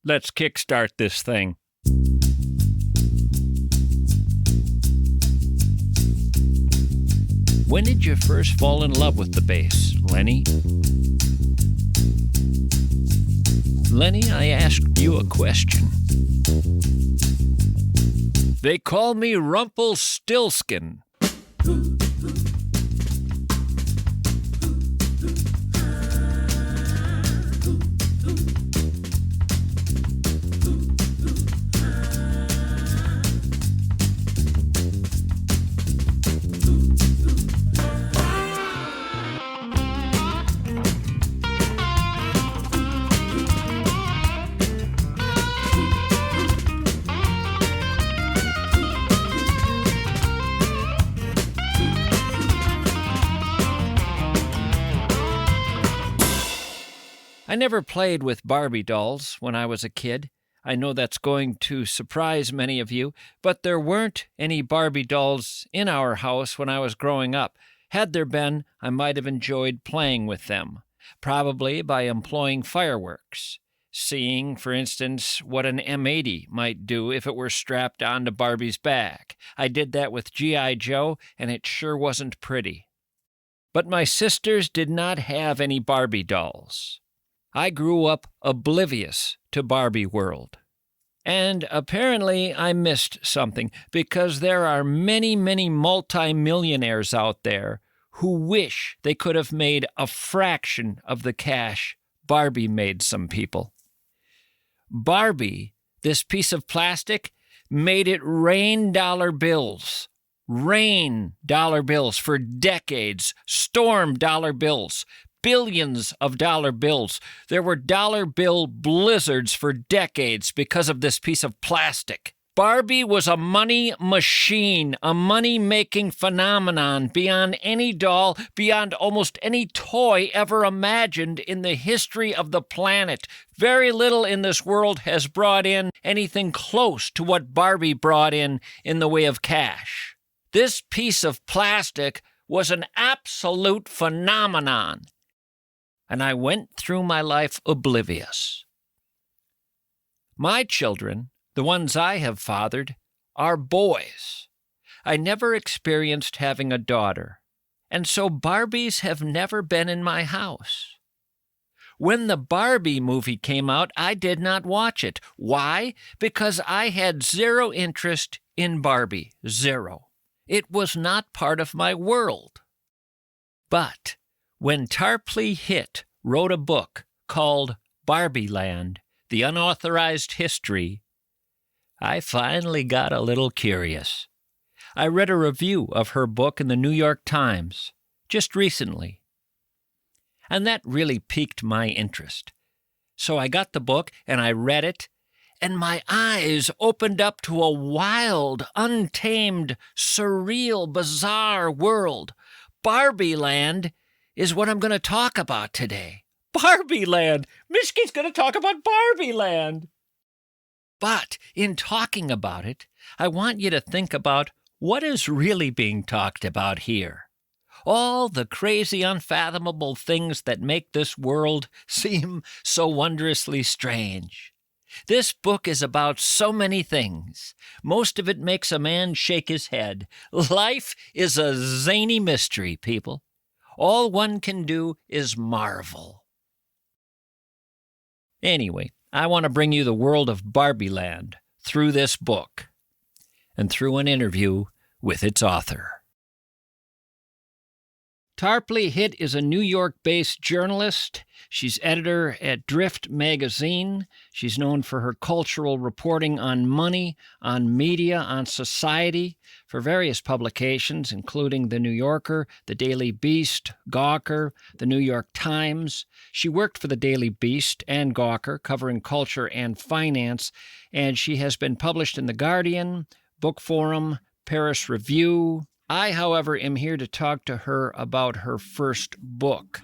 Let's kickstart this thing. When did you first fall in love with the bass, Lenny? Lenny, I asked you a question. They call me Rumpelstiltskin. I never played with Barbie dolls when I was a kid. I know that's going to surprise many of you, but there weren't any Barbie dolls in our house when I was growing up. Had there been, I might have enjoyed playing with them, probably by employing fireworks, seeing, for instance, what an M80 might do if it were strapped onto Barbie's back. I did that with G.I. Joe, and it sure wasn't pretty. But my sisters did not have any Barbie dolls. I grew up oblivious to Barbie world. And apparently I missed something, because there are many, many multimillionaires out there who wish they could have made a fraction of the cash Barbie made some people. Barbie, this piece of plastic, made it rain dollar bills. Rain dollar bills for decades. Storm dollar bills. Billions of dollar bills. There were dollar bill blizzards for decades because of this piece of plastic. Barbie was a money machine, a money-making phenomenon beyond any doll, beyond almost any toy ever imagined in the history of the planet. Very little in this world has brought in anything close to what Barbie brought in the way of cash. This piece of plastic was an absolute phenomenon. And I went through my life oblivious. My children, the ones I have fathered, are boys. I never experienced having a daughter, and so Barbies have never been in my house. When the Barbie movie came out, I did not watch it. Why? Because I had zero interest in Barbie. Zero. It was not part of my world. But when Tarpley Hitt wrote a book called Barbieland, The Unauthorized History, I finally got a little curious. I read a review of her book in the New York Times just recently, and that really piqued my interest. So I got the book and I read it, and my eyes opened up to a wild, untamed, surreal, bizarre world. Barbieland is what I'm going to talk about today. Barbieland! Mischke's going to talk about Barbieland! But in talking about it, I want you to think about what is really being talked about here. All the crazy, unfathomable things that make this world seem so wondrously strange. This book is about so many things. Most of it makes a man shake his head. Life is a zany mystery, people. All one can do is marvel. Anyway, I want to bring you the world of Barbieland through this book and through an interview with its author. Tarpley Hitt is a New York-based journalist. She's editor at Drift magazine. She's known for her cultural reporting on money, on media, on society, for various publications, including The New Yorker, The Daily Beast, Gawker, The New York Times. She worked for The Daily Beast and Gawker, covering culture and finance, and she has been published in The Guardian, Book Forum, Paris Review. I, however, am here to talk to her about her first book,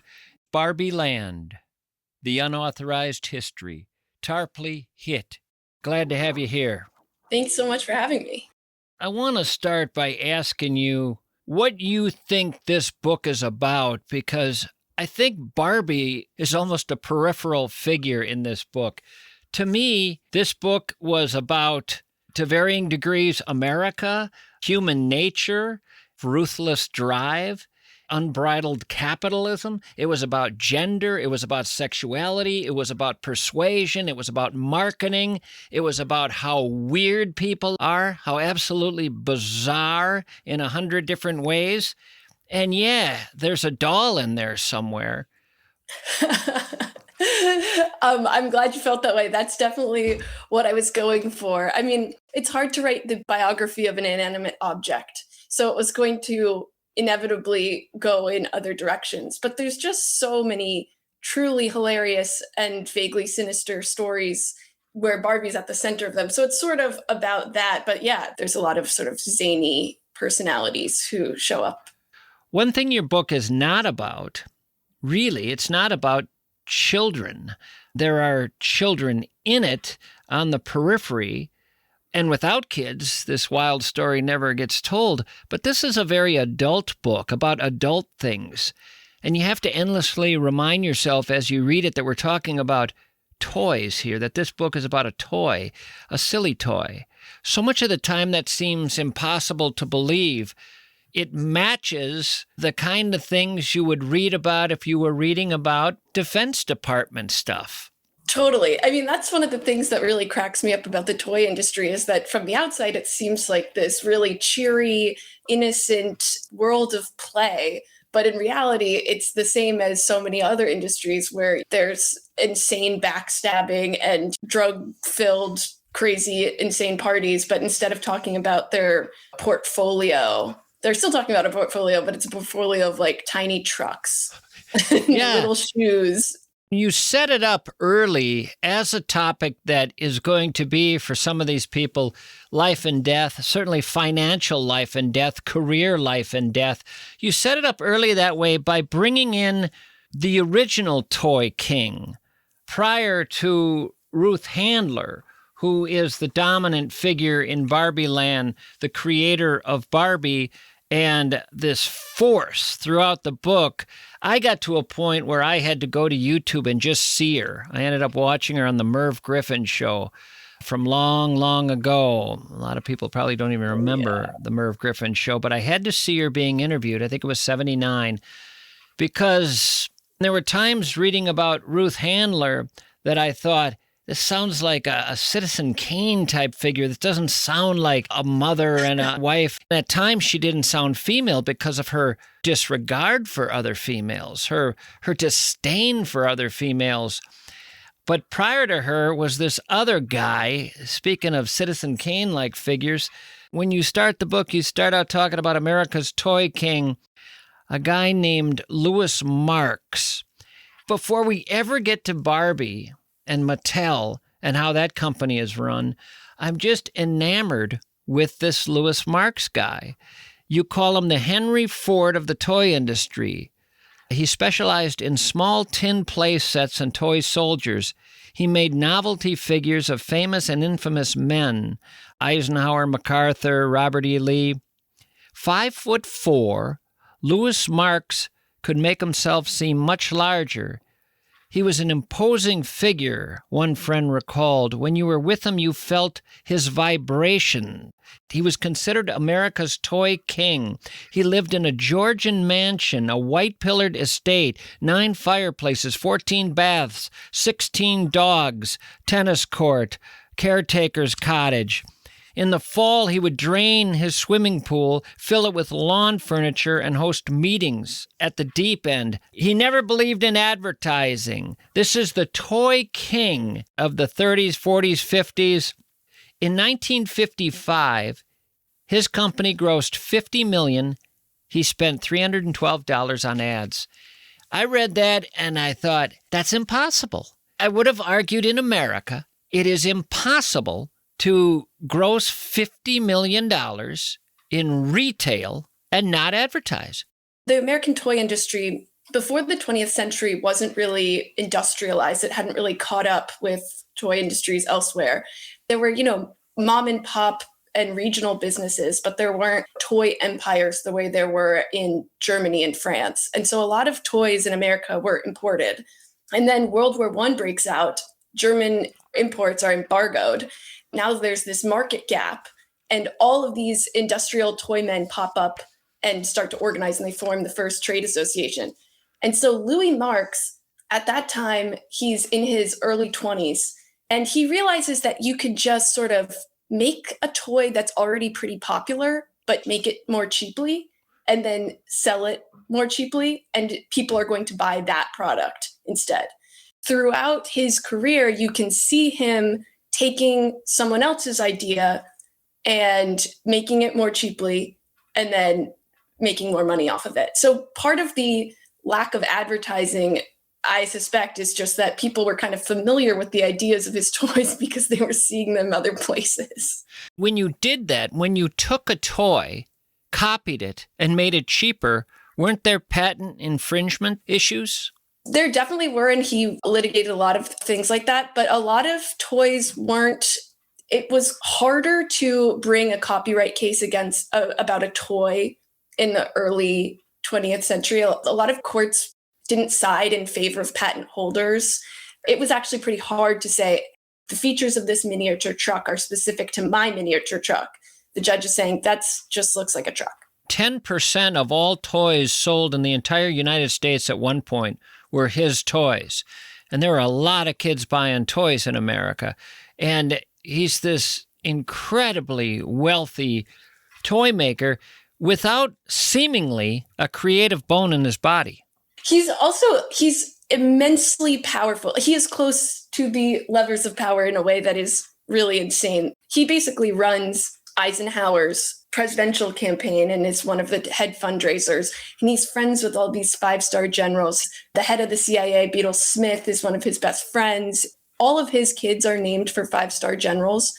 Barbieland, The Unauthorized History. Tarpley Hitt, glad to have you here. Thanks so much for having me. I want to start by asking you what you think this book is about, because I think Barbie is almost a peripheral figure in this book. To me, this book was about, to varying degrees, America, human nature, ruthless drive, unbridled capitalism. It was about gender. It was about sexuality. It was about persuasion. It was about marketing. It was about how weird people are, how absolutely bizarre in 100 different ways. And yeah, there's a doll in there somewhere. I'm glad you felt that way. That's definitely what I was going for. I mean, it's hard to write the biography of an inanimate object, so it was going to inevitably go in other directions. But there's just so many truly hilarious and vaguely sinister stories where Barbie's at the center of them. So it's sort of about that. But yeah, there's a lot of sort of zany personalities who show up. One thing your book is not about, really, it's not about children. There are children in it on the periphery, and without kids, this wild story never gets told. But this is a very adult book about adult things. And you have to endlessly remind yourself as you read it that we're talking about toys here, that this book is about a toy, a silly toy. So much of the time that seems impossible to believe. It matches the kind of things you would read about if you were reading about Defense Department stuff. Totally. I mean, that's one of the things that really cracks me up about the toy industry is that from the outside, it seems like this really cheery, innocent world of play. But in reality, it's the same as so many other industries where there's insane backstabbing and drug-filled, crazy, insane parties. But instead of talking about their portfolio, they're still talking about a portfolio, but it's a portfolio of like tiny trucks, little shoes. You set it up early as a topic that is going to be, for some of these people, life and death, certainly financial life and death, career life and death. You set it up early that way by bringing in the original toy king prior to Ruth Handler, who is the dominant figure in Barbieland, the creator of Barbie, and this force throughout the book. I got to a point where I had to go to YouTube and just see her. I ended up watching her on the Merv Griffin show from long, long ago. A lot of people probably don't even remember the Merv Griffin show, but I had to see her being interviewed. I think it was 79, because there were times reading about Ruth Handler that I thought, this sounds like a Citizen Kane type figure. This doesn't sound like a mother and a wife. At times, she didn't sound female because of her disregard for other females, her disdain for other females. But prior to her was this other guy. Speaking of Citizen Kane-like figures, when you start the book, you start out talking about America's toy king, a guy named Louis Marks. Before we ever get to Barbie and Mattel and how that company is run, I'm just enamored with this Louis Marks guy. You call him the Henry Ford of the toy industry. He specialized in small tin play sets and toy soldiers. He made novelty figures of famous and infamous men, Eisenhower, MacArthur, Robert E. Lee. 5'4", Louis Marks could make himself seem much larger. He was an imposing figure, one friend recalled. When you were with him, you felt his vibration. He was considered America's toy king. He lived in a Georgian mansion, a white-pillared estate, 9 fireplaces, 14 baths, 16 dogs, tennis court, caretaker's cottage. In the fall, he would drain his swimming pool, fill it with lawn furniture, and host meetings at the deep end. He never believed in advertising. This is the toy king of the 30s, 40s, 50s. In 1955, his company grossed $50 million. He spent $312 on ads. I read that and I thought, that's impossible. I would have argued in America, it is impossible to gross $50 million in retail and not advertise. The American toy industry before the 20th century wasn't really industrialized. It hadn't really caught up with toy industries elsewhere. There were, mom and pop and regional businesses, but there weren't toy empires the way there were in Germany and France. And so a lot of toys in America were imported. And then World War I breaks out. German imports are embargoed. Now there's this market gap, and all of these industrial toy men pop up and start to organize, and they form the first trade association. And so Louis Marx, at that time, he's in his early 20s, and he realizes that you could just sort of make a toy that's already pretty popular, but make it more cheaply, and then sell it more cheaply, and people are going to buy that product instead. Throughout his career, you can see him taking someone else's idea and making it more cheaply, and then making more money off of it. So part of the lack of advertising, I suspect, is just that people were kind of familiar with the ideas of his toys because they were seeing them other places. When you did that, when you took a toy, copied it, and made it cheaper, weren't there patent infringement issues? There definitely were, and he litigated a lot of things like that, but a lot of toys weren't. It was harder to bring a copyright case against about a toy in the early 20th century. A lot of courts didn't side in favor of patent holders. It was actually pretty hard to say the features of this miniature truck are specific to my miniature truck. The judge is saying that's just looks like a truck. 10% of all toys sold in the entire United States at one point were his toys. And there are a lot of kids buying toys in America. And he's this incredibly wealthy toy maker without seemingly a creative bone in his body. He's immensely powerful. He is close to the levers of power in a way that is really insane. He basically runs Eisenhower's presidential campaign and is one of the head fundraisers. And he's friends with all these five-star generals. The head of the CIA, Beetle Smith, is one of his best friends. All of his kids are named for five-star generals.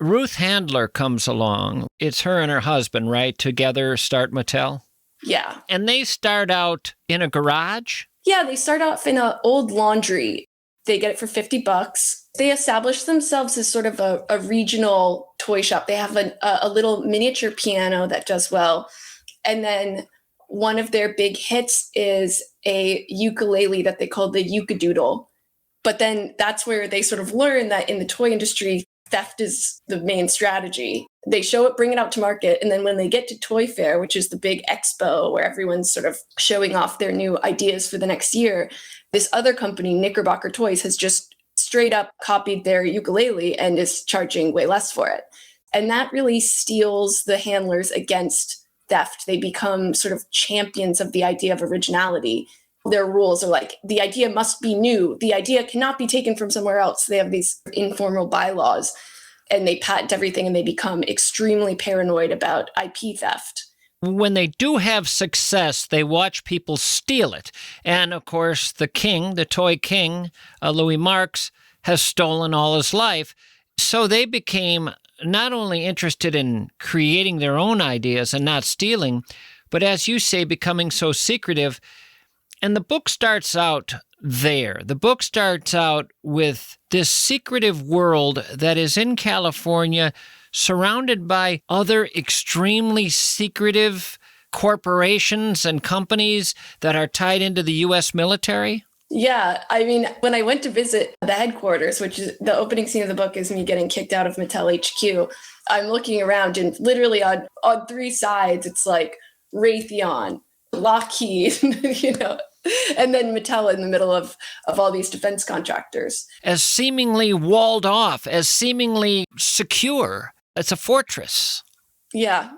Ruth Handler comes along. It's her and her husband, right? Together start Mattel? Yeah. And they start out in a garage? Yeah, they start off in an old laundry. They get it for $50. They establish themselves as sort of a regional toy shop. They have a little miniature piano that does well. And then one of their big hits is a ukulele that they call the Ukadoodle. But then that's where they sort of learn that in the toy industry, theft is the main strategy. They show it, bring it out to market. And then when they get to Toy Fair, which is the big expo where everyone's sort of showing off their new ideas for the next year, this other company, Knickerbocker Toys, has just straight up copied their ukulele and is charging way less for it. And that really steels the handlers against theft. They become sort of champions of the idea of originality. Their rules are like, the idea must be new. The idea cannot be taken from somewhere else. They have these informal bylaws, and they patent everything, and they become extremely paranoid about IP theft. When they do have success, they watch people steal it. And, of course, the king, the toy king, Louis Marx, has stolen all his life. So they became not only interested in creating their own ideas and not stealing, but, as you say, becoming so secretive. And the book starts out there. The book starts out with this secretive world that is in California, surrounded by other extremely secretive corporations and companies that are tied into the U.S. military? Yeah, I mean, when I went to visit the headquarters, which is the opening scene of the book is me getting kicked out of Mattel HQ, I'm looking around and literally on three sides, it's like Raytheon, Lockheed, and then Mattel in the middle of all these defense contractors. As seemingly walled off, as seemingly secure. It's a fortress. Yeah.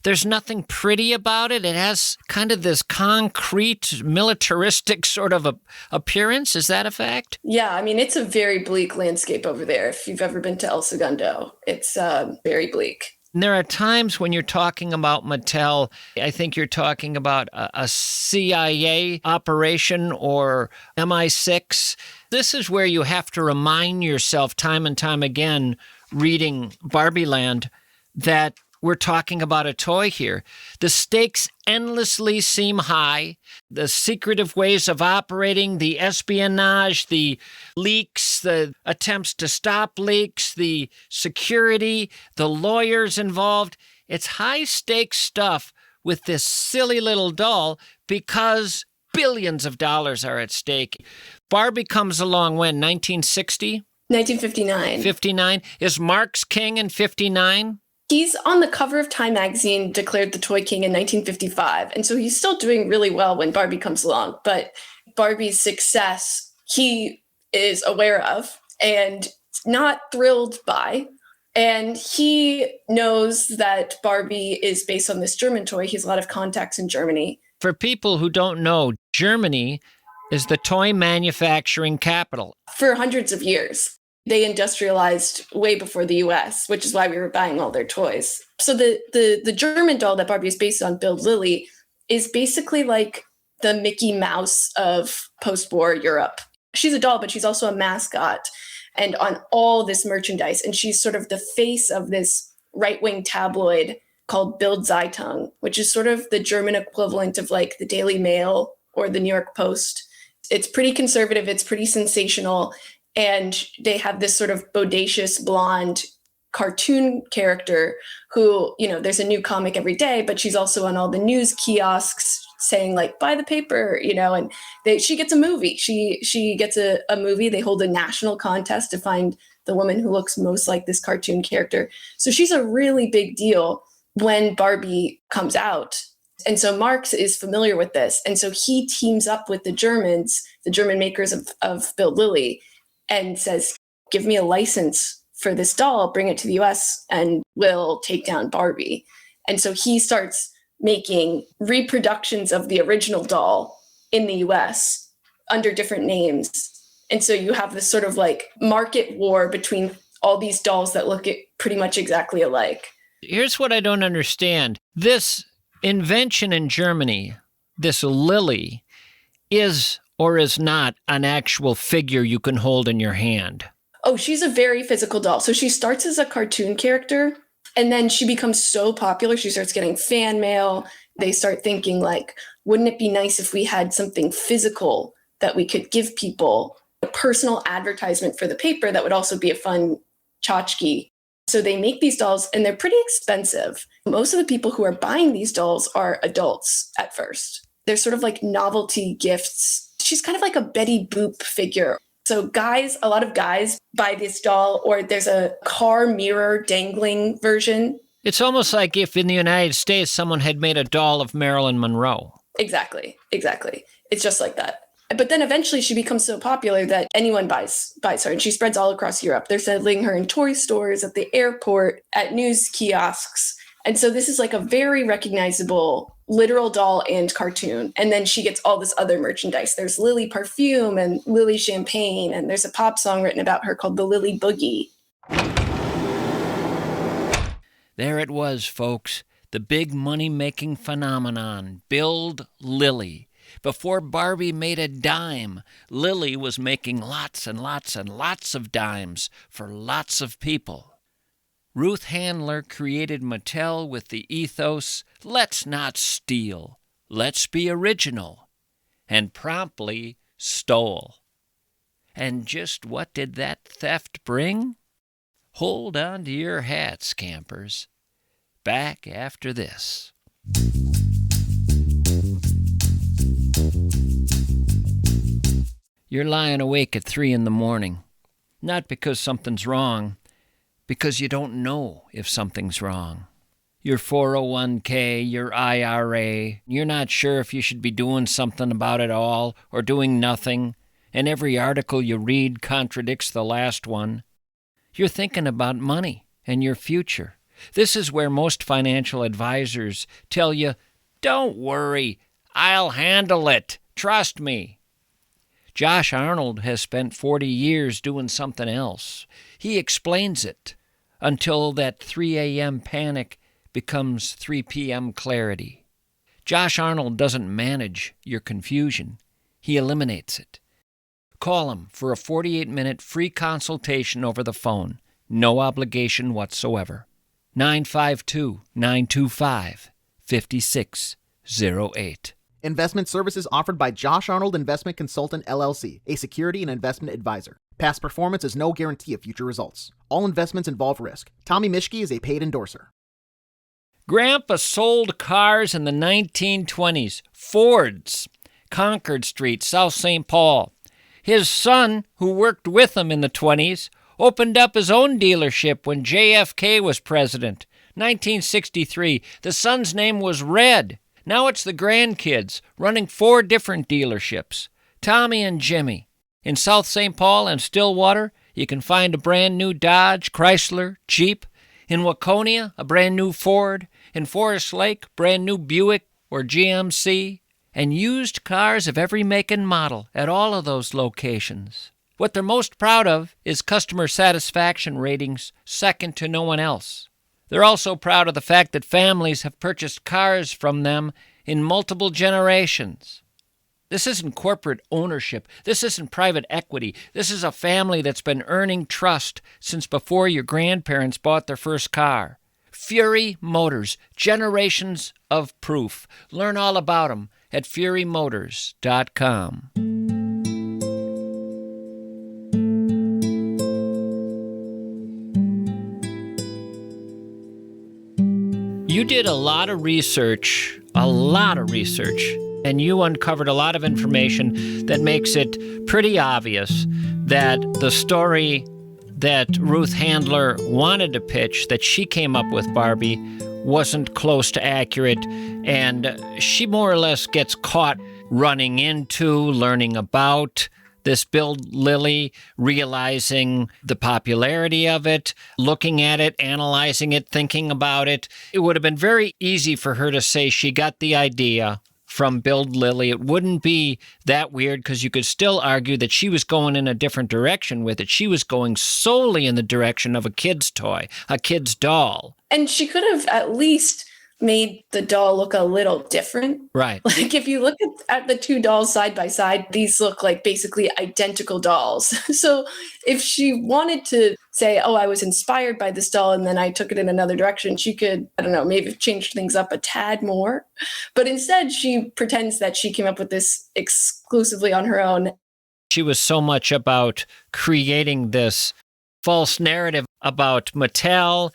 There's nothing pretty about it. It has kind of this concrete, militaristic sort of appearance. Is that a fact? Yeah, I mean, it's a very bleak landscape over there. If you've ever been to El Segundo, it's very bleak. And there are times when you're talking about Mattel, I think you're talking about a CIA operation or MI6. This is where you have to remind yourself time and time again, reading Barbieland, that we're talking about a toy here. The stakes endlessly seem high. The secretive ways of operating, the espionage, the leaks, the attempts to stop leaks, the security, the lawyers involved. It's high-stakes stuff with this silly little doll because billions of dollars are at stake. Barbie comes along when? 1960? 1959. 59? Is Marx king in 59? He's on the cover of Time magazine, declared the toy king in 1955. And so he's still doing really well when Barbie comes along. But Barbie's success, he is aware of and not thrilled by. And he knows that Barbie is based on this German toy. He has a lot of contacts in Germany. For people who don't know, Germany is the toy manufacturing capital. For hundreds of years. They industrialized way before the US, which is why we were buying all their toys. So the German doll that Barbie is based on, Build Lily, is basically like the Mickey Mouse of post-war Europe. She's a doll, but she's also a mascot and on all this merchandise. And she's sort of the face of this right-wing tabloid called Bild Zeitung, which is sort of the German equivalent of like the Daily Mail or the New York Post. It's pretty conservative. It's pretty sensational. And they have this sort of bodacious blonde cartoon character who, you know, there's a new comic every day, but she's also on all the news kiosks saying like, buy the paper, you know, and she gets a movie. She gets a movie. They hold a national contest to find the woman who looks most like this cartoon character. So she's a really big deal when Barbie comes out. And so Marx is familiar with this. And so he teams up with the German makers of Build Lily, and says, give me a license for this doll, bring it to the US, and we'll take down Barbie. And so he starts making reproductions of the original doll in the US under different names. And so you have this sort of like market war between all these dolls that look pretty much exactly alike. Here's what I don't understand. This invention in Germany, this Lily, is or is not an actual figure you can hold in your hand? Oh, she's a very physical doll. So she starts as a cartoon character, and then she becomes so popular, she starts getting fan mail. They start thinking like, wouldn't it be nice if we had something physical that we could give people, a personal advertisement for the paper that would also be a fun tchotchke. So they make these dolls, and they're pretty expensive. Most of the people who are buying these dolls are adults at first. They're sort of like novelty gifts. She's kind of like a Betty Boop figure. So a lot of guys buy this doll, or there's a car mirror dangling version. It's almost like if in the United States someone had made a doll of Marilyn Monroe. Exactly. It's just like that. But then eventually she becomes so popular that anyone buys her, and she spreads all across Europe. They're selling her in toy stores, at the airport, at news kiosks. And so this is like a very recognizable literal doll and cartoon. And then she gets all this other merchandise. There's Lily perfume and Lily champagne. And there's a pop song written about her called the Lily Boogie. There it was, folks. The big money-making phenomenon, Build Lily. Before Barbie made a dime, Lily was making lots and lots and lots of dimes for lots of people. Ruth Handler created Mattel with the ethos, let's not steal, let's be original, and promptly stole. And just what did that theft bring? Hold on to your hats, campers. Back after this. You're lying awake at 3 a.m, not because something's wrong, because you don't know if something's wrong. Your 401k, your IRA, you're not sure if you should be doing something about it all or doing nothing, and every article you read contradicts the last one. You're thinking about money and your future. This is where most financial advisors tell you, don't worry, I'll handle it, trust me. Josh Arnold has spent 40 years doing something else. He explains it until that 3 a.m. panic becomes 3 p.m. clarity. Josh Arnold doesn't manage your confusion. He eliminates it. Call him for a 48-minute free consultation over the phone. No obligation whatsoever. 952-925-5608. Investment services offered by Josh Arnold Investment Consultant, LLC, a security and investment advisor. Past performance is no guarantee of future results. All investments involve risk. Tommy Mischke is a paid endorser. Grandpa sold cars in the 1920s. Fords. Concord Street, South St. Paul. His son, who worked with him in the 20s, opened up his own dealership when JFK was president. 1963. The son's name was Red. Now it's the grandkids running 4 different dealerships. Tommy and Jimmy. In South St. Paul and Stillwater, you can find a brand new Dodge, Chrysler, Jeep. In Waconia, a brand new Ford. In Forest Lake, brand new Buick or GMC. And used cars of every make and model at all of those locations. What they're most proud of is customer satisfaction ratings second to no one else. They're also proud of the fact that families have purchased cars from them in multiple generations. This isn't corporate ownership. This isn't private equity. This is a family that's been earning trust since before your grandparents bought their first car. Fury Motors, generations of proof. Learn all about them at FuryMotors.com. You did a lot of research, and you uncovered a lot of information that makes it pretty obvious that the story that Ruth Handler wanted to pitch, that she came up with Barbie, wasn't close to accurate, and she more or less gets caught running into, learning about this Build Lily, realizing the popularity of it, looking at it, analyzing it, thinking about it. It would have been very easy for her to say she got the idea from Build Lily. It wouldn't be that weird because you could still argue that she was going in a different direction with it. She was going solely in the direction of a kid's toy, a kid's doll. And she could have at least made the doll look a little different. Right. Like if you look at the 2 dolls side by side, these look like basically identical dolls. So if she wanted to say, oh, I was inspired by this doll and then I took it in another direction, she could, I don't know, maybe change things up a tad more. But instead, she pretends that she came up with this exclusively on her own. She was so much about creating this false narrative about Mattel,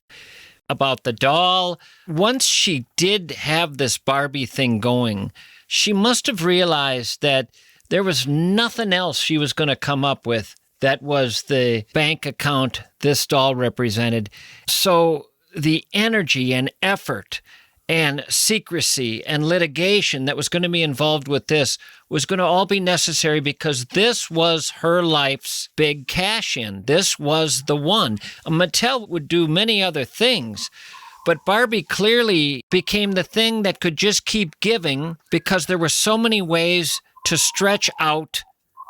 about the doll. Once she did have this Barbie thing going, she must have realized that there was nothing else she was going to come up with that was the bank account this doll represented. So the energy and effort and secrecy and litigation that was going to be involved with this was going to all be necessary because this was her life's big cash-in. This was the one. Mattel would do many other things, but Barbie clearly became the thing that could just keep giving because there were so many ways to stretch out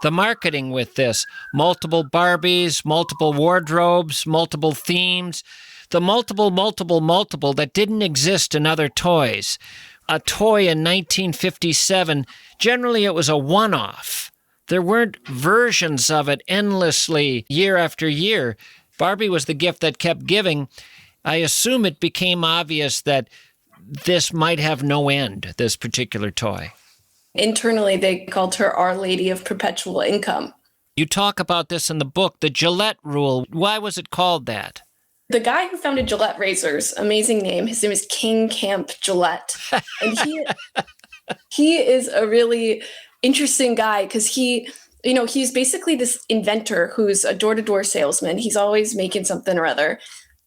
the marketing with this. Multiple Barbies, multiple wardrobes, multiple themes. The multiple that didn't exist in other toys. A toy in 1957, generally it was a one-off. There weren't versions of it endlessly year after year. Barbie was the gift that kept giving. I assume it became obvious that this might have no end, this particular toy. Internally, they called her Our Lady of Perpetual Income. You talk about this in the book, the Gillette Rule. Why was it called that? The guy who founded Gillette Razors, amazing name, his name is King Camp Gillette. And he is a really interesting guy because he's basically this inventor who's a door-to-door salesman. He's always making something or other.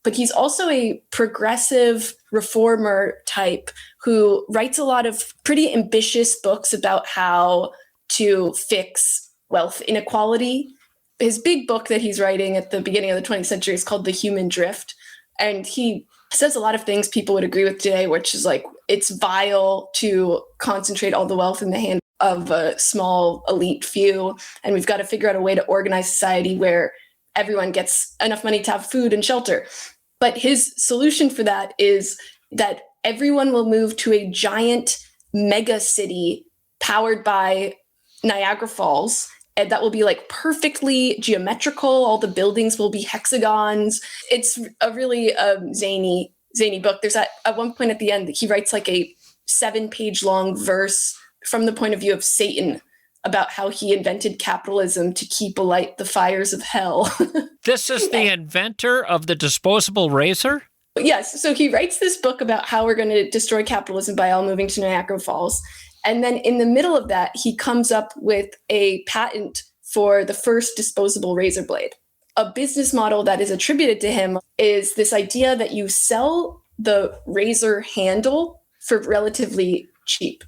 But he's also a progressive reformer type who writes a lot of pretty ambitious books about how to fix wealth inequality. His big book that he's writing at the beginning of the 20th century is called The Human Drift. And he says a lot of things people would agree with today, which is like, it's vile to concentrate all the wealth in the hand of a small elite few. And we've got to figure out a way to organize society where everyone gets enough money to have food and shelter. But his solution for that is that everyone will move to a giant mega city powered by Niagara Falls. And that will be like perfectly geometrical. All the buildings will be hexagons. It's a really zany book. There's at one point at the end, he writes like a 7-page long verse from the point of view of Satan about how he invented capitalism to keep alight the fires of hell. This is the inventor of the disposable razor? Yes. So he writes this book about how we're going to destroy capitalism by all moving to Niagara Falls. And then in the middle of that, he comes up with a patent for the first disposable razor blade. A business model that is attributed to him is this idea that you sell the razor handle for relatively cheap,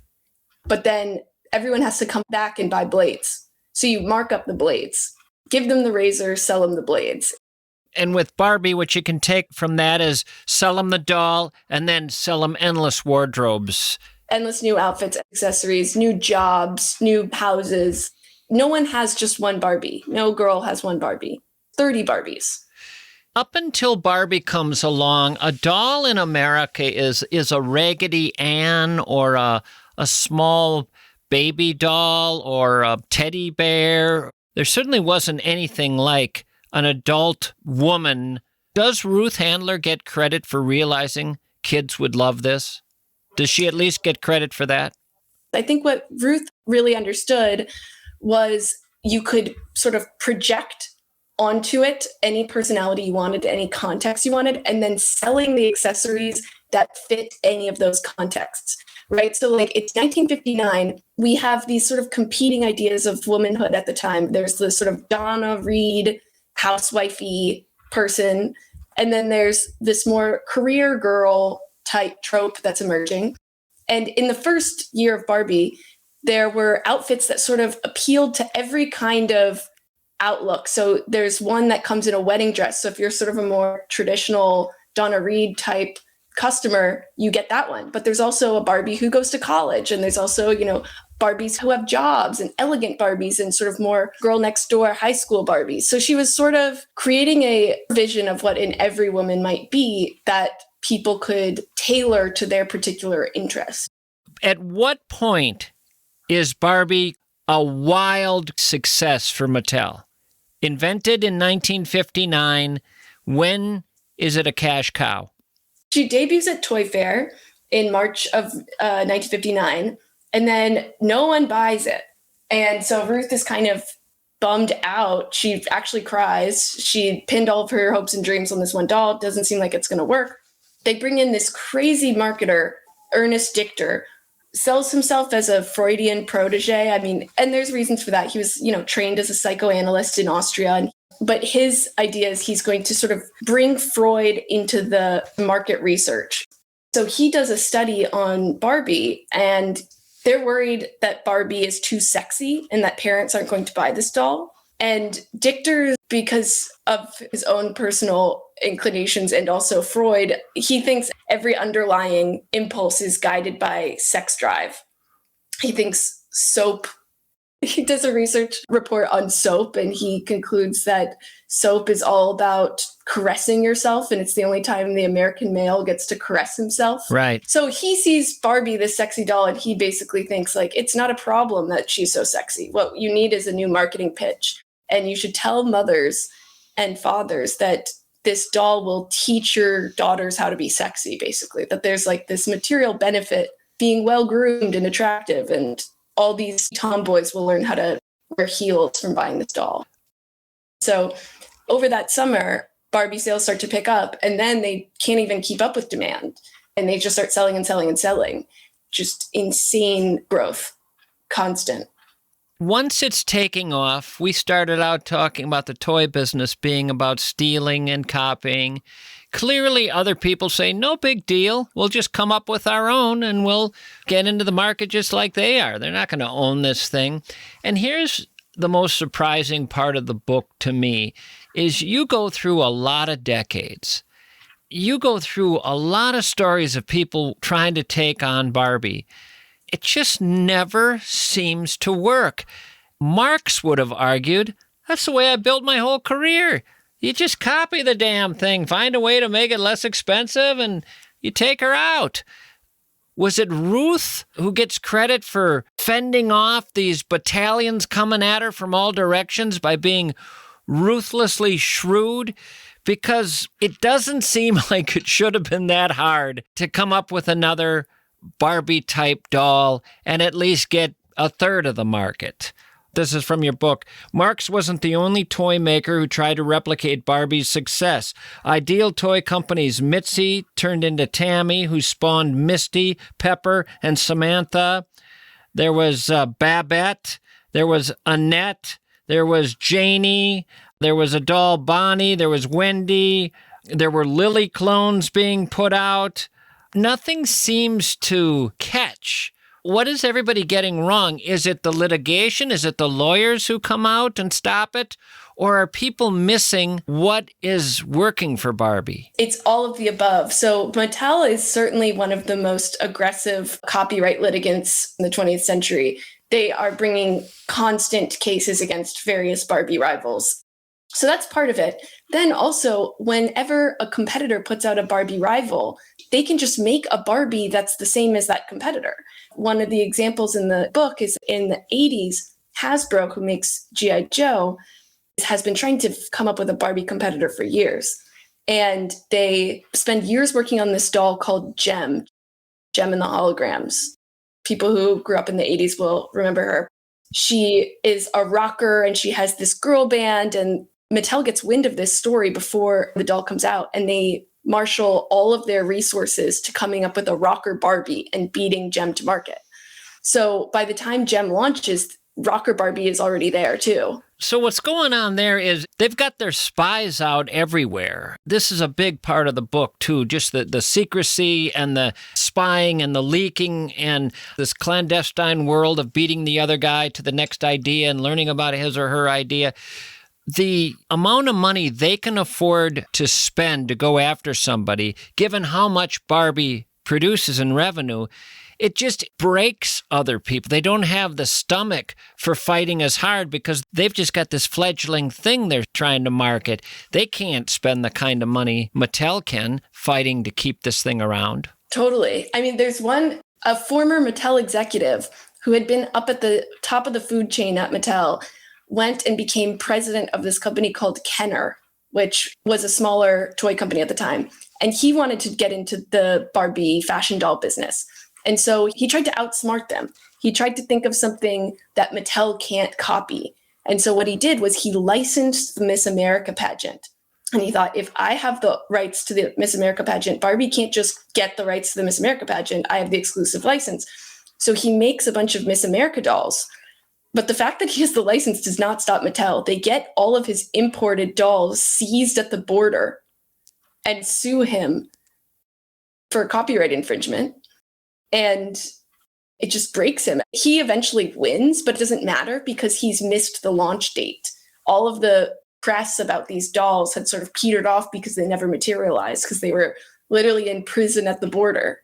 but then everyone has to come back and buy blades. So you mark up the blades, give them the razor, sell them the blades. And with Barbie, what you can take from that is sell them the doll and then sell them endless wardrobes. Endless new outfits, accessories, new jobs, new houses. No one has just one Barbie. No girl has one Barbie. 30 Barbies. Up until Barbie comes along, a doll in America is a Raggedy Ann or a small baby doll or a teddy bear. There certainly wasn't anything like an adult woman. Does Ruth Handler get credit for realizing kids would love this? Does she at least get credit for that? I think what Ruth really understood was you could sort of project onto it any personality you wanted, any context you wanted, and then selling the accessories that fit any of those contexts, right? So like it's 1959, we have these sort of competing ideas of womanhood at the time. There's this sort of Donna Reed, housewifey person, and then there's this more career girl type trope that's emerging. And in the first year of Barbie, there were outfits that sort of appealed to every kind of outlook. So there's one that comes in a wedding dress. So if you're sort of a more traditional Donna Reed type customer, you get that one. But there's also a Barbie who goes to college. And there's also, you know, Barbies who have jobs and elegant Barbies and sort of more girl next door high school Barbies. So she was sort of creating a vision of what in every woman might be that people could tailor to their particular interest. At what point is Barbie a wild success for Mattel? Invented in 1959, when is it a cash cow? She debuts at Toy Fair in March of 1959, and then no one buys it. And so Ruth is kind of bummed out. She actually cries. She pinned all of her hopes and dreams on this one doll. It doesn't seem like it's going to work. They bring in this crazy marketer, Ernest Dichter, sells himself as a Freudian protege. I mean, and there's reasons for that. He was, trained as a psychoanalyst in Austria. But his idea is he's going to sort of bring Freud into the market research. So he does a study on Barbie, and they're worried that Barbie is too sexy and that parents aren't going to buy this doll. And Dichter, because of his own personal inclinations and also Freud, he thinks every underlying impulse is guided by sex drive. He thinks soap. He does a research report on soap, and he concludes that soap is all about caressing yourself, and it's the only time the American male gets to caress himself. Right. So he sees Barbie, this sexy doll, and he basically thinks, like, it's not a problem that she's so sexy. What you need is a new marketing pitch, and you should tell mothers and fathers that this doll will teach your daughters how to be sexy, basically, that there's like this material benefit being well-groomed and attractive, and all these tomboys will learn how to wear heels from buying this doll. So over that summer, Barbie sales start to pick up, and then they can't even keep up with demand. And they just start selling and selling and selling. Just insane growth, constant. Once it's taking off, we started out talking about the toy business being about stealing and copying. Clearly, other people say, no big deal. We'll just come up with our own and we'll get into the market just like they are. They're not going to own this thing. And here's the most surprising part of the book to me is you go through a lot of decades. You go through a lot of stories of people trying to take on Barbie. It just never seems to work. Marx would have argued, that's the way I built my whole career. You just copy the damn thing, find a way to make it less expensive, and you take her out. Was it Ruth who gets credit for fending off these battalions coming at her from all directions by being ruthlessly shrewd? Because it doesn't seem like it should have been that hard to come up with another Barbie-type doll and at least get a third of the market. This is from your book. Marx wasn't the only toy maker who tried to replicate Barbie's success. Ideal toy companies Mitzi turned into Tammy, who spawned Misty, Pepper, and Samantha. There was Babette. There was Annette. there was Janie, there was a doll Bonnie, there was Wendy, there were Lily clones being put out. Nothing seems to catch. What is everybody getting wrong? Is it the litigation? Is it the lawyers who come out and stop it? Or are people missing what is working for Barbie? It's all of the above. So Mattel is certainly one of the most aggressive copyright litigants in the 20th century. They are bringing constant cases against various Barbie rivals. So that's part of it. Then also, whenever a competitor puts out a Barbie rival, they can just make a Barbie that's the same as that competitor. One of the examples in the book is in the 80s, Hasbro, who makes G.I. Joe, has been trying to come up with a Barbie competitor for years. And they spend years working on this doll called Gem and the Holograms. People who grew up in the 80s will remember her. She is a rocker and she has this girl band, and Mattel gets wind of this story before the doll comes out, and they marshal all of their resources to coming up with a rocker Barbie and beating Gem to market. So by the time Gem launches, rocker Barbie is already there too. So what's going on there is they've got their spies out everywhere. This is a big part of the book too, just the secrecy and the spying and the leaking and this clandestine world of beating the other guy to the next idea and learning about his or her idea. The amount of money they can afford to spend to go after somebody, given how much Barbie produces in revenue, it just breaks other people. They don't have the stomach for fighting as hard because they've just got this fledgling thing they're trying to market. They can't spend the kind of money Mattel can fighting to keep this thing around. Totally. I mean, there's a former Mattel executive who had been up at the top of the food chain at Mattel, went and became president of this company called Kenner, which was a smaller toy company at the time. And he wanted to get into the Barbie fashion doll business. And so he tried to outsmart them. He tried to think of something that Mattel can't copy. And so what he did was he licensed the Miss America pageant. And he thought, if I have the rights to the Miss America pageant, Barbie can't just get the rights to the Miss America pageant. I have the exclusive license. So he makes a bunch of Miss America dolls. But the fact that he has the license does not stop Mattel. They get all of his imported dolls seized at the border and sue him for copyright infringement. And it just breaks him. He eventually wins, but it doesn't matter because he's missed the launch date. All of the press about these dolls had sort of petered off because they never materialized, because they were literally in prison at the border.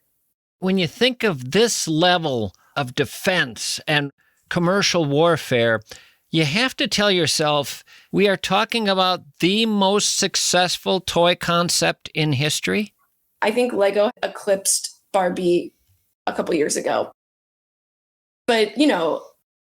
When you think of this level of defense and commercial warfare, you have to tell yourself, we are talking about the most successful toy concept in history. I think Lego eclipsed Barbie a couple years ago. But,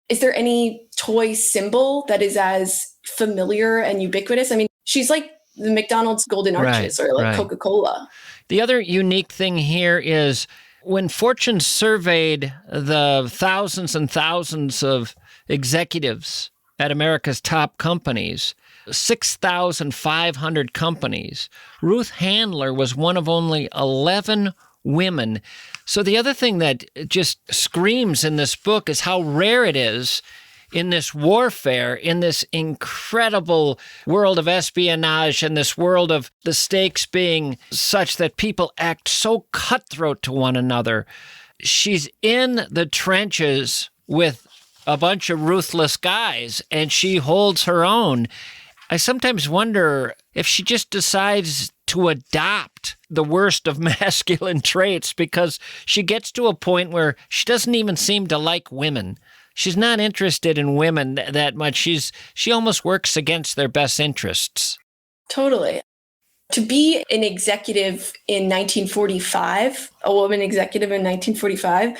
is there any toy symbol that is as familiar and ubiquitous? I mean, she's like the McDonald's Golden Arches or like Coca-Cola. The other unique thing here is when Fortune surveyed the thousands and thousands of executives at America's top companies, 6,500 companies, Ruth Handler was one of only 11 women. So the other thing that just screams in this book is how rare it is in this warfare, in this incredible world of espionage and this world of the stakes being such that people act so cutthroat to one another. She's in the trenches with a bunch of ruthless guys, and she holds her own. I sometimes wonder if she just decides to adopt the worst of masculine traits because she gets to a point where she doesn't even seem to like women. She's not interested in women that much. She almost works against their best interests. Totally. To be an executive in 1945, a woman executive in 1945,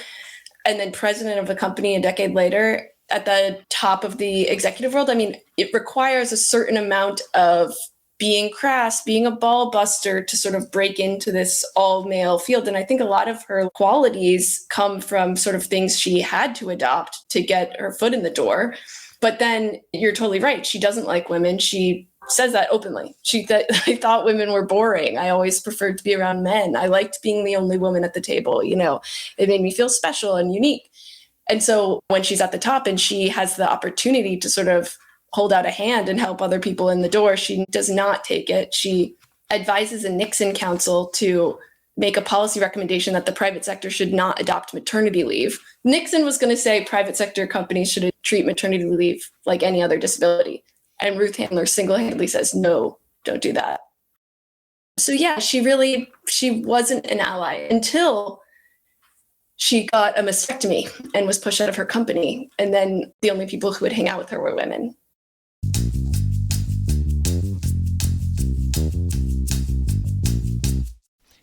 and then president of a company a decade later at the top of the executive world, I mean, it requires a certain amount of being crass, being a ball buster to sort of break into this all-male field. And I think a lot of her qualities come from sort of things she had to adopt to get her foot in the door. But then you're totally right. She doesn't like women. She says that openly. I thought women were boring. I always preferred to be around men. I liked being the only woman at the table. It made me feel special and unique. And so when she's at the top and she has the opportunity to sort of hold out a hand and help other people in the door. She does not take it. She advises a Nixon council to make a policy recommendation that the private sector should not adopt maternity leave. Nixon was going to say private sector companies should treat maternity leave like any other disability. And Ruth Handler single-handedly says, no, don't do that. So yeah, she wasn't an ally until she got a mastectomy and was pushed out of her company. And then the only people who would hang out with her were women.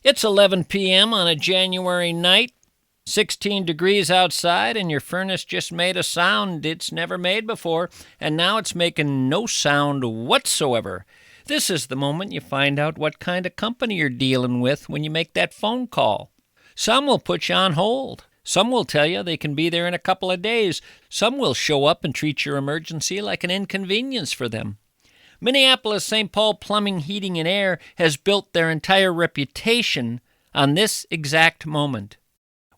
It's 11 p.m. on a January night, 16 degrees outside, and your furnace just made a sound it's never made before, and now it's making no sound whatsoever. This is the moment you find out what kind of company you're dealing with when you make that phone call. Some will put you on hold. Some will tell you they can be there in a couple of days. Some will show up and treat your emergency like an inconvenience for them. Minneapolis-St. Paul Plumbing, Heating, and Air has built their entire reputation on this exact moment.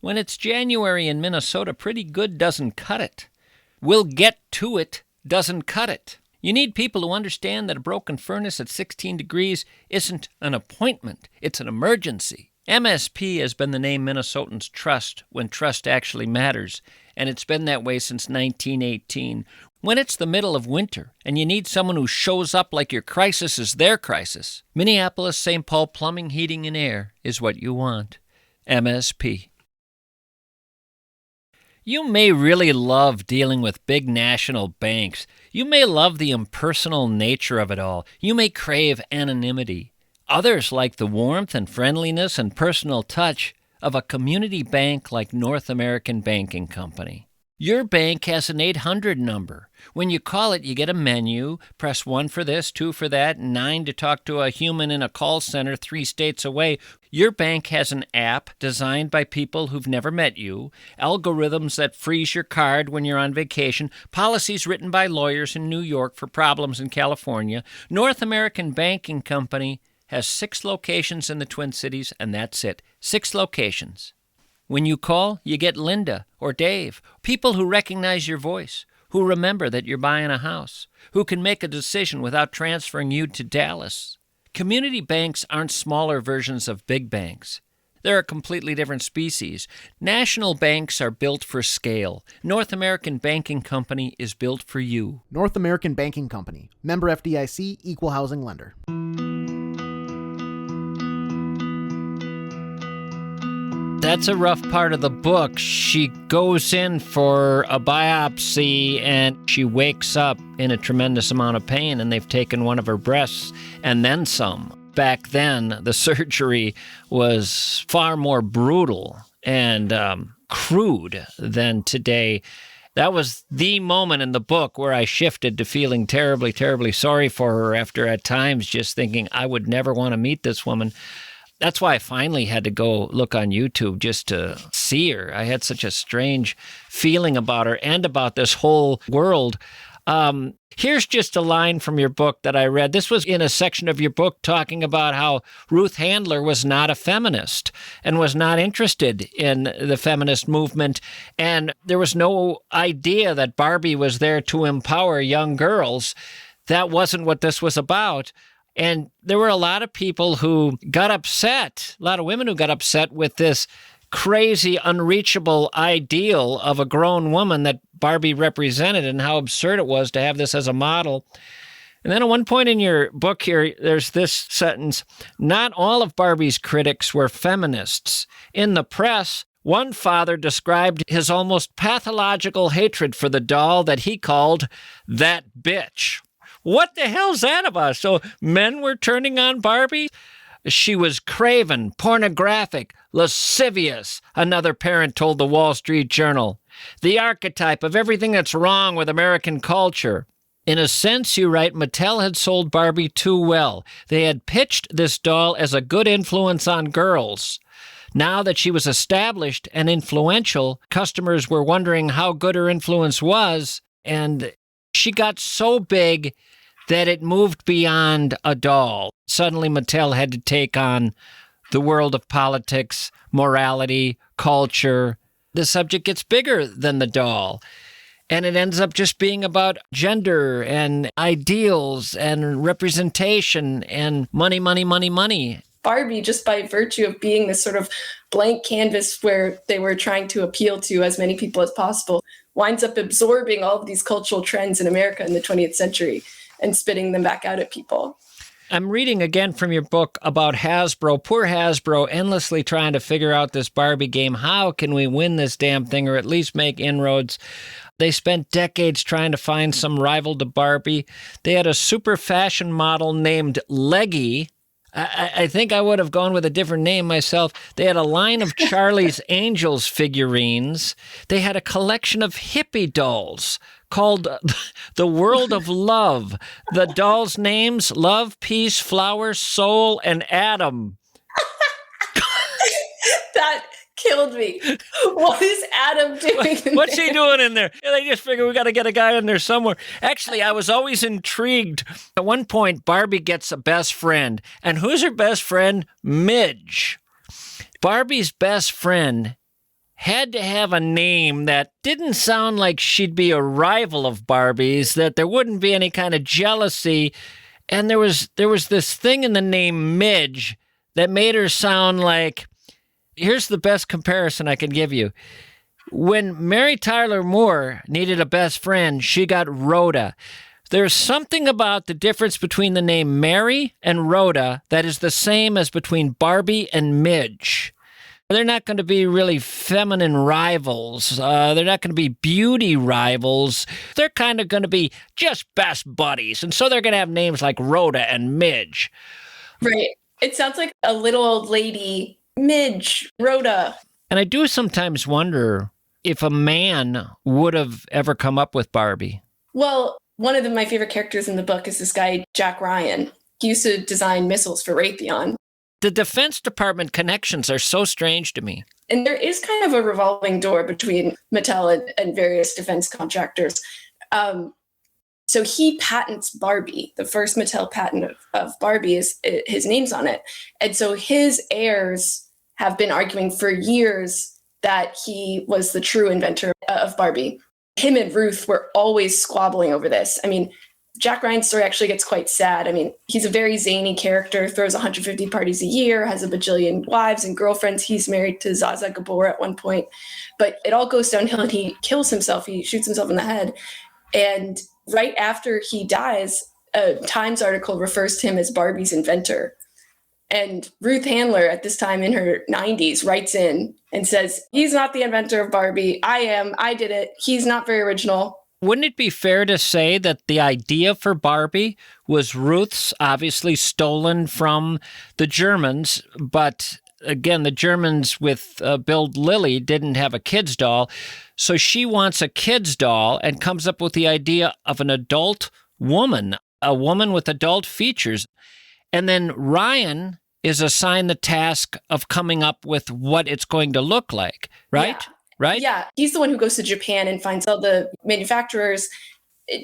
When it's January in Minnesota, pretty good doesn't cut it. We'll get to it doesn't cut it. You need people who understand that a broken furnace at 16 degrees isn't an appointment, it's an emergency. MSP has been the name Minnesotans trust when trust actually matters, and it's been that way since 1918. When it's the middle of winter and you need someone who shows up like your crisis is their crisis, Minneapolis-St. Paul Plumbing, Heating, and Air is what you want. MSP. You may really love dealing with big national banks. You may love the impersonal nature of it all. You may crave anonymity. Others like the warmth and friendliness and personal touch of a community bank like North American Banking Company. Your bank has an 800 number. When you call it, you get a menu. Press 1 for this, 2 for that, 9 to talk to a human in a call center 3 states away. Your bank has an app designed by people who've never met you, algorithms that freeze your card when you're on vacation, policies written by lawyers in New York for problems in California. North American Banking Company has 6 locations in the Twin Cities, and that's it. 6 locations. When you call, you get Linda or Dave, people who recognize your voice, who remember that you're buying a house, who can make a decision without transferring you to Dallas. Community banks aren't smaller versions of big banks. They're a completely different species. National banks are built for scale. North American Banking Company is built for you. North American Banking Company. Member FDIC, Equal Housing Lender. That's a rough part of the book. She goes in for a biopsy and she wakes up in a tremendous amount of pain, and they've taken one of her breasts and then some. Back then, the surgery was far more brutal and crude than today. That was the moment in the book where I shifted to feeling terribly, terribly sorry for her after at times just thinking I would never want to meet this woman. That's why I finally had to go look on YouTube just to see her. I had such a strange feeling about her and about this whole world. Here's just a line from your book that I read. This was in a section of your book talking about how Ruth Handler was not a feminist and was not interested in the feminist movement. And there was no idea that Barbie was there to empower young girls. That wasn't what this was about. And there were a lot of people who got upset, a lot of women who got upset with this crazy, unreachable ideal of a grown woman that Barbie represented and how absurd it was to have this as a model. And then at one point in your book here, there's this sentence, not all of Barbie's critics were feminists. In the press, one father described his almost pathological hatred for the doll that he called that bitch. What the hell's that about? So men were turning on Barbie? She was craven, pornographic, lascivious, another parent told the Wall Street Journal. The archetype of everything that's wrong with American culture. In a sense, you write, Mattel had sold Barbie too well. They had pitched this doll as a good influence on girls. Now that she was established and influential, customers were wondering how good her influence was, and she got so big that it moved beyond a doll. Suddenly, Mattel had to take on the world of politics, morality, culture. The subject gets bigger than the doll. And it ends up just being about gender and ideals and representation and money, money, money, money. Barbie, just by virtue of being this sort of blank canvas where they were trying to appeal to as many people as possible, winds up absorbing all of these cultural trends in America in the 20th century and spitting them back out at people. I'm reading again from your book about Hasbro. Poor Hasbro, endlessly trying to figure out this Barbie game. How can we win this damn thing or at least make inroads? They spent decades trying to find some rival to Barbie. They had a super fashion model named Leggy. I think I would have gone with a different name myself. They had a line of Charlie's Angels figurines. They had a collection of hippie dolls called The World of Love. The dolls' names, Love, Peace, Flower, Soul, and Adam. That killed me. What is Adam doing What's he doing in there? Yeah, they just figure we got to get a guy in there somewhere. Actually, I was always intrigued. At one point, Barbie gets a best friend. And who's her best friend? Midge. Barbie's best friend had to have a name that didn't sound like she'd be a rival of Barbie's, that there wouldn't be any kind of jealousy. And there was this thing in the name Midge that made her sound like, here's the best comparison I can give you. When Mary Tyler Moore needed a best friend, she got Rhoda. There's something about the difference between the name Mary and Rhoda that is the same as between Barbie and Midge. They're not going to be really feminine rivals. They're not going to be beauty rivals. They're kind of going to be just best buddies. And so they're going to have names like Rhoda and Midge. Right. It sounds like a little old lady, Midge, Rhoda. And I do sometimes wonder if a man would have ever come up with Barbie. Well, one of my favorite characters in the book is this guy, Jack Ryan. He used to design missiles for Raytheon. The Defense Department connections are so strange to me. And there is kind of a revolving door between Mattel and various defense contractors. So he patents Barbie. The first Mattel patent of Barbie his name's on it. And so his heirs have been arguing for years that he was the true inventor of Barbie. Him and Ruth were always squabbling over this. I mean, Jack Ryan's story actually gets quite sad. I mean, he's a very zany character, throws 150 parties a year, has a bajillion wives and girlfriends. He's married to Zsa Zsa Gabor at one point. But it all goes downhill and he kills himself. He shoots himself in the head. And right after he dies, a Times article refers to him as Barbie's inventor. And Ruth Handler, at this time in her 90s, writes in and says, he's not the inventor of Barbie. I am. I did it. He's not very original. Wouldn't it be fair to say that the idea for Barbie was Ruth's, obviously stolen from the Germans, but again, the Germans with Bill Lilly didn't have a kid's doll, so she wants a kid's doll and comes up with the idea of an adult woman, a woman with adult features. And then Ryan is assigned the task of coming up with what it's going to look like, right? Yeah. Right? Yeah, he's the one who goes to Japan and finds all the manufacturers.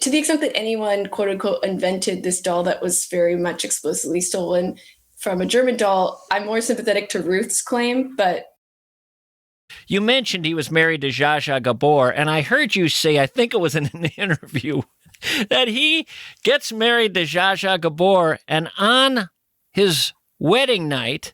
To the extent that anyone, quote unquote, invented this doll that was very much explicitly stolen from a German doll, I'm more sympathetic to Ruth's claim, but... You mentioned he was married to Zsa Zsa Gabor, and I heard you say, I think it was in an interview, that he gets married to Zsa Zsa Gabor, and on his wedding night,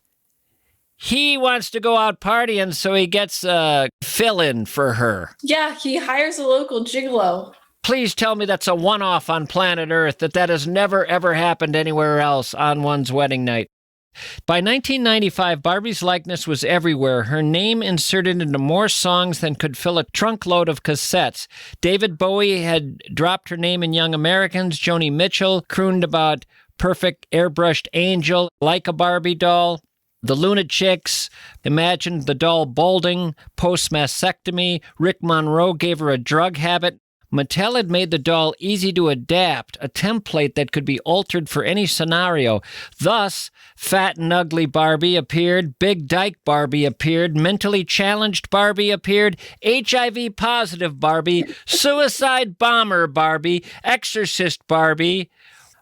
he wants to go out partying, so he gets a fill-in for her. Yeah, he hires a local gigolo. Please tell me that's a one-off on planet Earth, that has never, ever happened anywhere else on one's wedding night. By 1995, Barbie's likeness was everywhere, her name inserted into more songs than could fill a trunkload of cassettes. David Bowie had dropped her name in Young Americans. Joni Mitchell crooned about Perfect Airbrushed Angel, Like a Barbie Doll. The Lunatics imagined the doll balding, post-mastectomy. Rick Monroe gave her a drug habit. Mattel had made the doll easy to adapt, a template that could be altered for any scenario. Thus, Fat and Ugly Barbie appeared, Big Dyke Barbie appeared, Mentally Challenged Barbie appeared, HIV Positive Barbie, Suicide Bomber Barbie, Exorcist Barbie.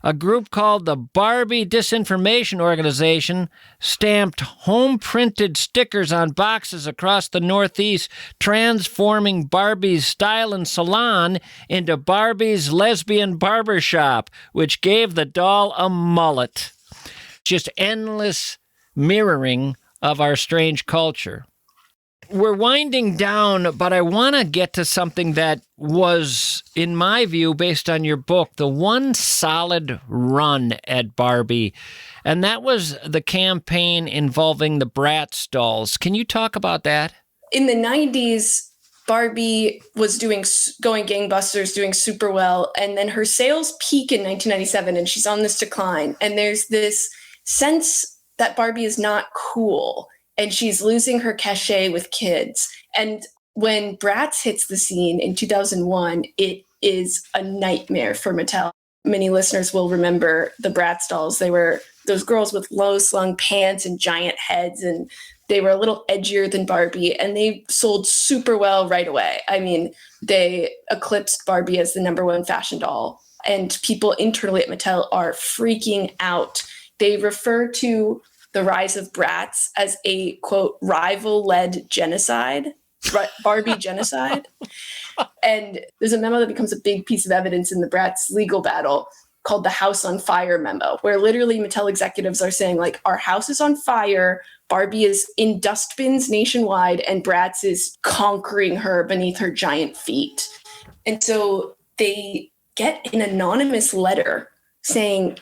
A group called the Barbie Disinformation Organization stamped home-printed stickers on boxes across the Northeast, transforming Barbie's style and salon into Barbie's lesbian barbershop, which gave the doll a mullet. Just endless mirroring of our strange culture. We're winding down, but I want to get to something that was, in my view, based on your book, the one solid run at Barbie, and that was the campaign involving the Bratz dolls. Can you talk about that? In the 90s, Barbie was going gangbusters, doing super well, and then her sales peak in 1997, and she's on this decline, and there's this sense that Barbie is not cool. And she's losing her cachet with kids. And when Bratz hits the scene in 2001, it is a nightmare for Mattel. Many listeners will remember the Bratz dolls. They were those girls with low-slung pants and giant heads, and they were a little edgier than Barbie, and they sold super well right away. I mean, they eclipsed Barbie as the #1 fashion doll, and people internally at Mattel are freaking out. They refer to the rise of Bratz as a, quote, rival-led genocide, Barbie genocide. And there's a memo that becomes a big piece of evidence in the Bratz legal battle called the House on Fire memo, where literally Mattel executives are saying, like, our house is on fire, Barbie is in dustbins nationwide, and Bratz is conquering her beneath her giant feet. And so they get an anonymous letter saying,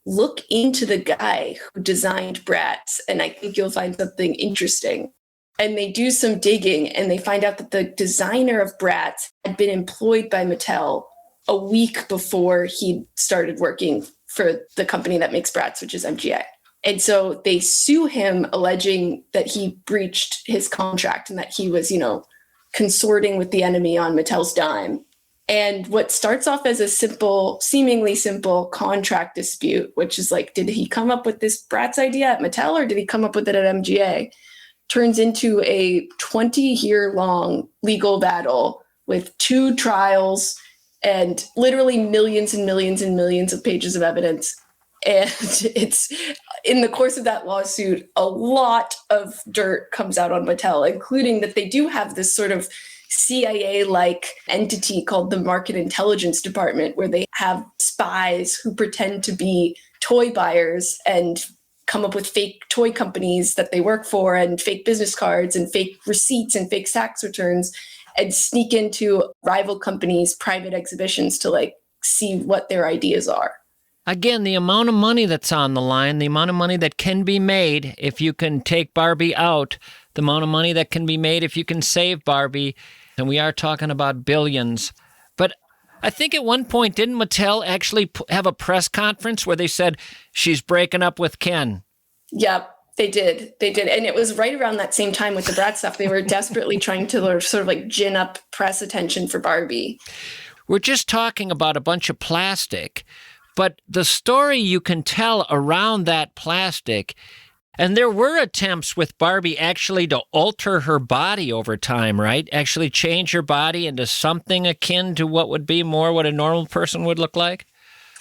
look into the guy who designed Bratz, and I think you'll find something interesting. And they do some digging, and they find out that the designer of Bratz had been employed by Mattel a week before he started working for the company that makes Bratz, which is MGA. And so they sue him, alleging that he breached his contract and that he was, consorting with the enemy on Mattel's dime. And what starts off as a seemingly simple contract dispute, which is like, did he come up with this Bratz idea at Mattel or did he come up with it at MGA, turns into a 20-year-long legal battle with 2 trials and literally millions and millions and millions of pages of evidence. And it's in the course of that lawsuit, a lot of dirt comes out on Mattel, including that they do have this sort of CIA-like entity called the Market Intelligence Department, where they have spies who pretend to be toy buyers and come up with fake toy companies that they work for and fake business cards and fake receipts and fake tax returns and sneak into rival companies' private exhibitions to see what their ideas are. Again, the amount of money that's on the line, the amount of money that can be made if you can take Barbie out, the amount of money that can be made if you can save Barbie, and we are talking about billions. But I think at one point, didn't Mattel actually have a press conference where they said she's breaking up with Ken? Yep, they did. And it was right around that same time with the Bratz stuff. They were desperately trying to sort of gin up press attention for Barbie. We're just talking about a bunch of plastic, but the story you can tell around that plastic. And there were attempts with Barbie actually to alter her body over time, right? Actually change her body into something akin to what would be more what a normal person would look like?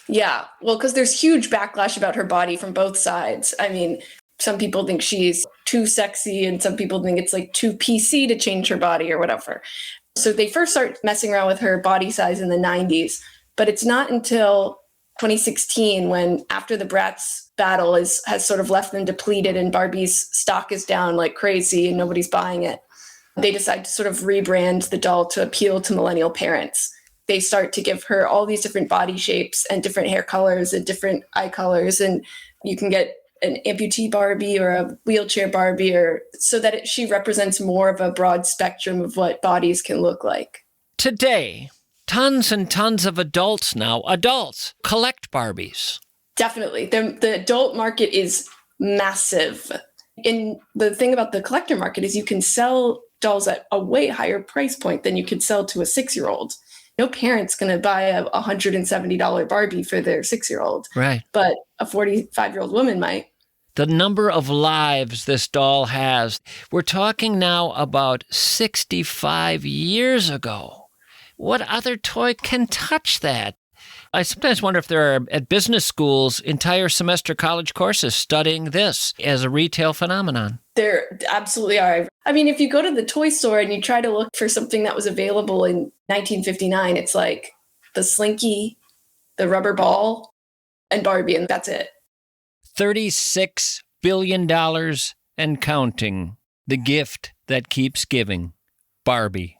Yeah, well, because there's huge backlash about her body from both sides. I mean, some people think she's too sexy and some people think it's too PC to change her body or whatever. So they first start messing around with her body size in the 90s, but it's not until 2016 when, after the Bratz battle has sort of left them depleted and Barbie's stock is down like crazy and nobody's buying it, they decide to sort of rebrand the doll to appeal to millennial parents. They start to give her all these different body shapes and different hair colors and different eye colors, and you can get an amputee Barbie or a wheelchair Barbie, so that she represents more of a broad spectrum of what bodies can look like. Today, tons and tons of adults collect Barbies. Definitely. The adult market is massive. And the thing about the collector market is you can sell dolls at a way higher price point than you could sell to a 6-year-old. No parent's going to buy a $170 Barbie for their 6-year-old. Right. But a 45-year-old woman might. The number of lives this doll has. We're talking now about 65 years ago. What other toy can touch that? I sometimes wonder if there are, at business schools, entire semester college courses studying this as a retail phenomenon. There absolutely are. I mean, if you go to the toy store and you try to look for something that was available in 1959, it's like the Slinky, the rubber ball, and Barbie, and that's it. $36 billion and counting. The gift that keeps giving. Barbie.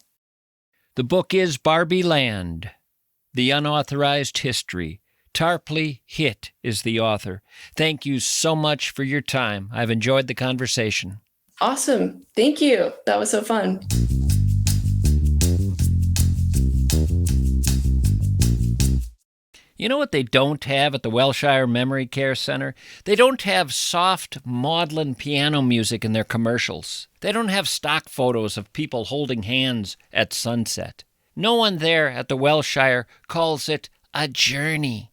The book is Barbieland, The Unauthorized History. Tarpley Hitt is the author. Thank you so much for your time. I've enjoyed the conversation. Awesome. Thank you. That was so fun. You know what they don't have at the Welshire Memory Care Center? They don't have soft, maudlin piano music in their commercials. They don't have stock photos of people holding hands at sunset. No one there at the Welshire calls it a journey.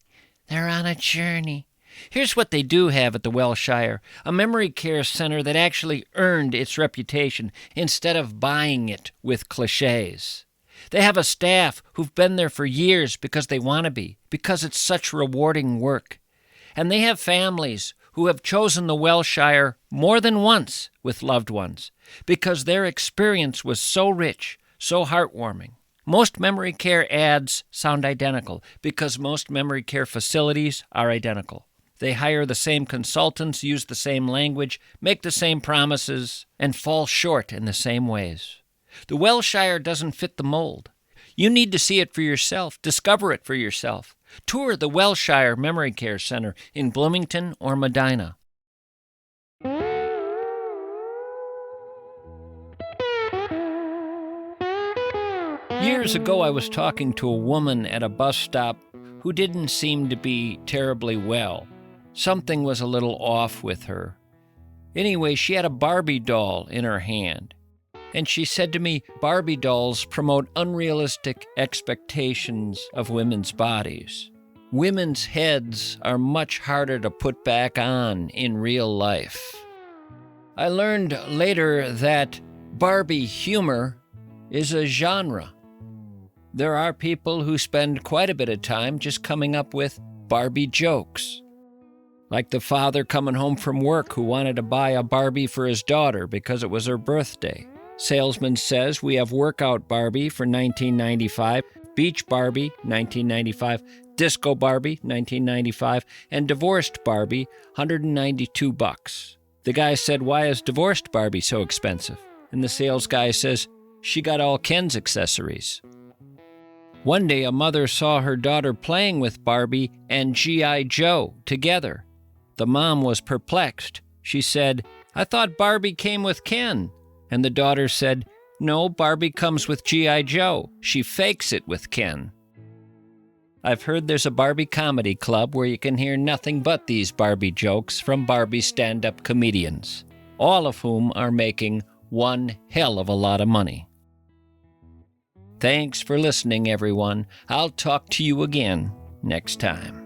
They're on a journey. Here's what they do have at the Welshire, a memory care center that actually earned its reputation instead of buying it with cliches. They have a staff who've been there for years because they want to be, because it's such rewarding work. And they have families who have chosen the Welshire more than once with loved ones because their experience was so rich, so heartwarming. Most memory care ads sound identical because most memory care facilities are identical. They hire the same consultants, use the same language, make the same promises, and fall short in the same ways. The Welshire doesn't fit the mold. You need to see it for yourself, discover it for yourself. Tour the Welshire Memory Care Center in Bloomington or Medina. Years ago, I was talking to a woman at a bus stop who didn't seem to be terribly well. Something was a little off with her. Anyway, she had a Barbie doll in her hand. And she said to me, Barbie dolls promote unrealistic expectations of women's bodies. Women's heads are much harder to put back on in real life. I learned later that Barbie humor is a genre. There are people who spend quite a bit of time just coming up with Barbie jokes. Like the father coming home from work who wanted to buy a Barbie for his daughter because it was her birthday. Salesman says we have Workout Barbie for $19.95, Beach Barbie, $19.95, Disco Barbie, $19.95, and Divorced Barbie, $192. The guy said, why is Divorced Barbie so expensive? And the sales guy says, she got all Ken's accessories. One day, a mother saw her daughter playing with Barbie and G.I. Joe together. The mom was perplexed. She said, I thought Barbie came with Ken. And the daughter said, no, Barbie comes with G.I. Joe. She fakes it with Ken. I've heard there's a Barbie comedy club where you can hear nothing but these Barbie jokes from Barbie stand-up comedians, all of whom are making one hell of a lot of money. Thanks for listening, everyone. I'll talk to you again next time.